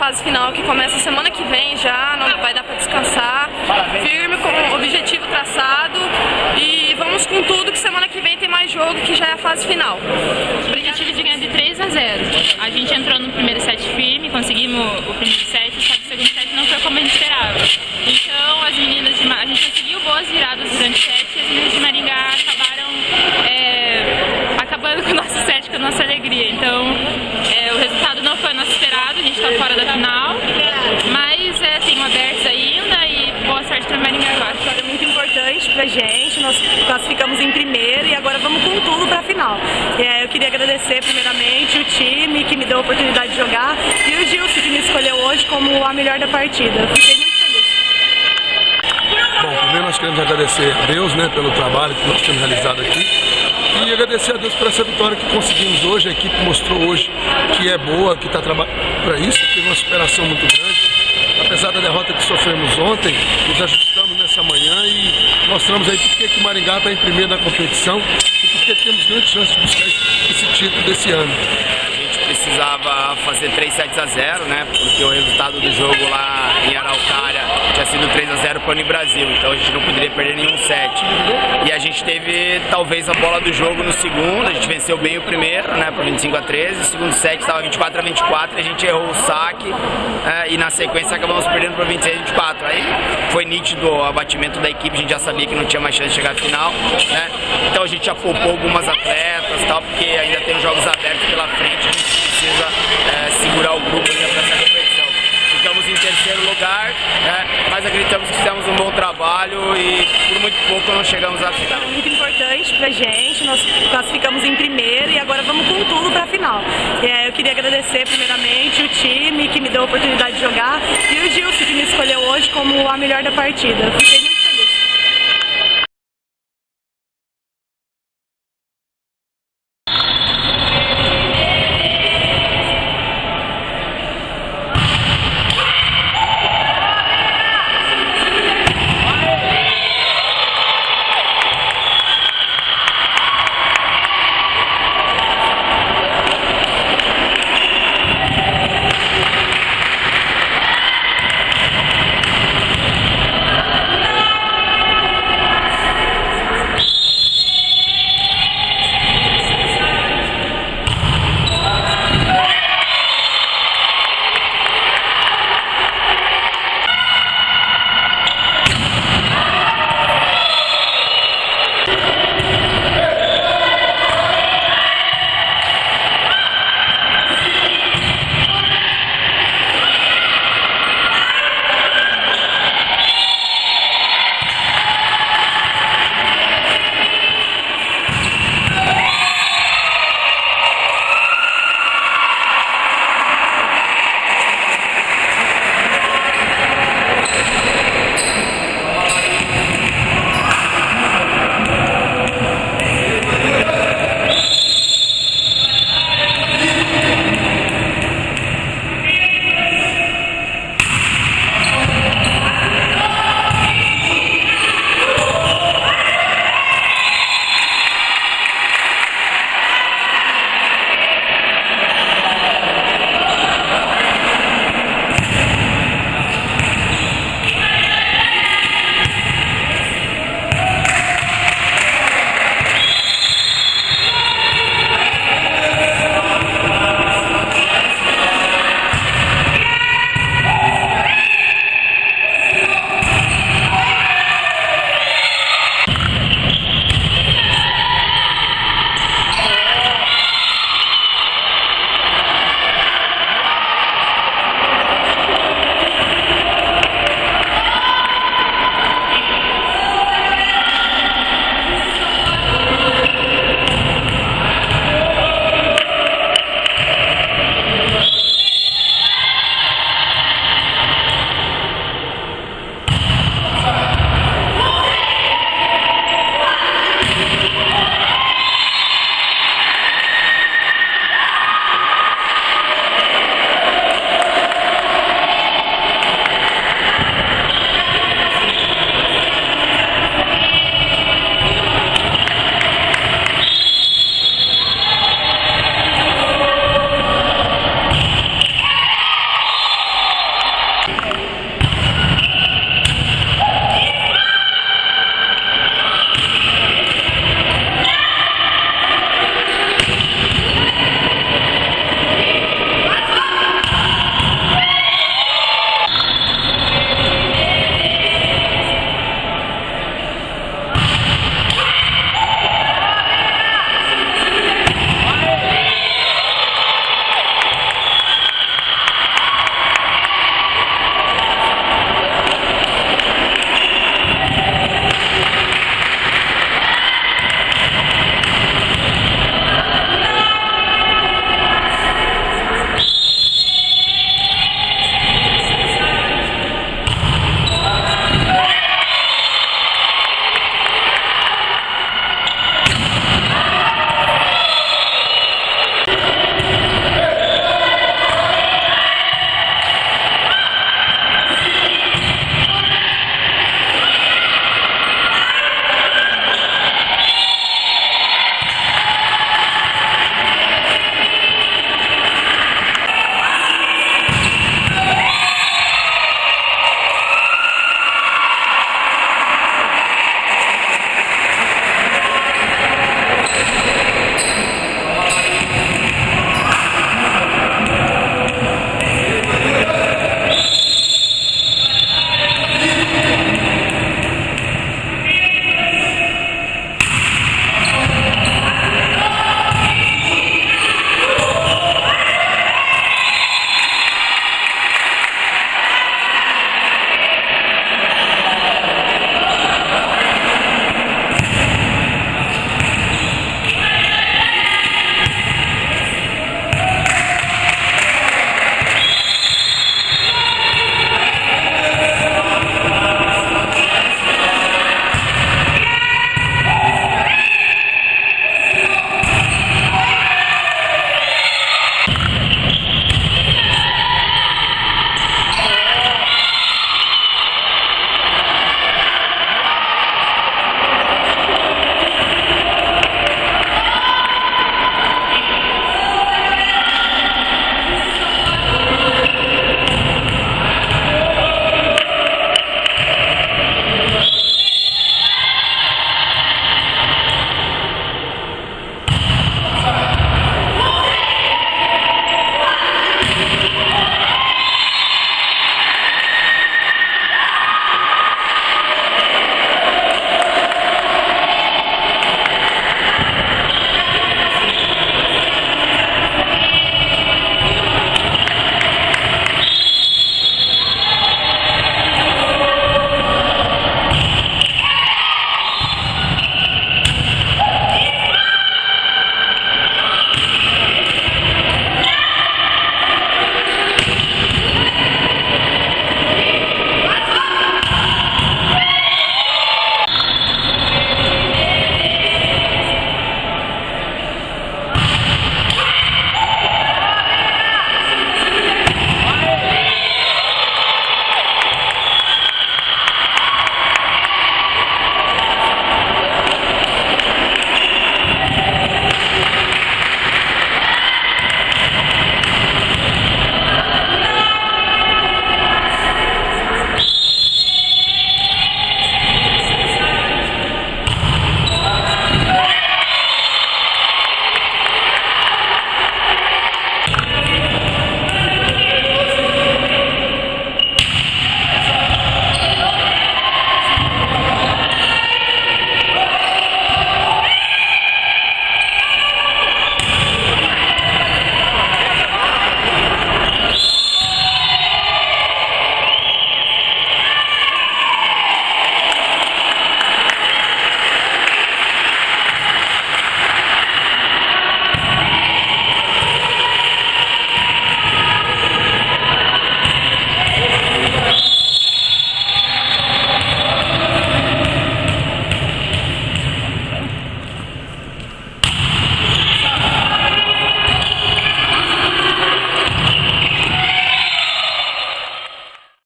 fase final que começa semana que vem já, não vai dar para descansar. Firme com o objetivo traçado e vamos com tudo que semana que vem tem mais jogo que já é a fase final. O objetivo de ganhar de 3-0. A gente entrou no primeiro set firme, conseguimos o primeiro set, só que o segundo set não foi como a gente esperava. Então as meninas de a gente conseguiu boas viradas durante o set e as meninas de Maringá acabando com o nosso set, com a nossa alegria. Então o resultado não foi o nosso esperado, a gente está fora da final, mas tem um aberto ainda e boa sorte para Maringá agora. Vitória muito importante pra gente, nós classificamos em primeiro e agora vamos com tudo pra final. Eu queria agradecer primeiramente o time que me deu a oportunidade de jogar e o Gilson que me escolheu hoje como a melhor da partida. Fiquei muito feliz. Bom, primeiro nós queremos agradecer a Deus, né, pelo trabalho que nós temos realizado aqui e agradecer a Deus por essa vitória que conseguimos hoje. A equipe mostrou hoje que é boa, que está trabalhando para isso, teve uma superação muito grande. Apesar da derrota que sofremos ontem, nos ajustamos nessa manhã e mostramos aí porque que o Maringá está em primeiro na competição e porque temos grande chance de buscar esse título desse ano. A gente precisava fazer 3-0, né? Porque o resultado do jogo lá em Araucária tinha sido 3-0 para o Unibrasil, então a gente não poderia perder nenhum set. E a gente teve talvez a bola do jogo no segundo, a gente venceu bem o primeiro, né? Por 25-13, o segundo set estava 24-24, a gente errou o saque e na sequência acabamos perdendo por 26-24. Aí foi nítido o abatimento da equipe, a gente já sabia que não tinha mais chance de chegar à final, né? Então a gente já poupou algumas atletas, tal, porque ainda tem os jogos abertos pela frente, a gente precisa segurar o grupo ainda para essa competição. Ficamos em terceiro lugar, mas acreditamos que fizemos um bom trabalho e por muito pouco não chegamos à final. É muito importante pra gente, nós classificamos em primeiro e agora vamos com tudo pra final. Eu queria agradecer primeiramente o time que me deu a oportunidade de jogar e o Gilson que me escolheu hoje como a melhor da partida. Fiquei muito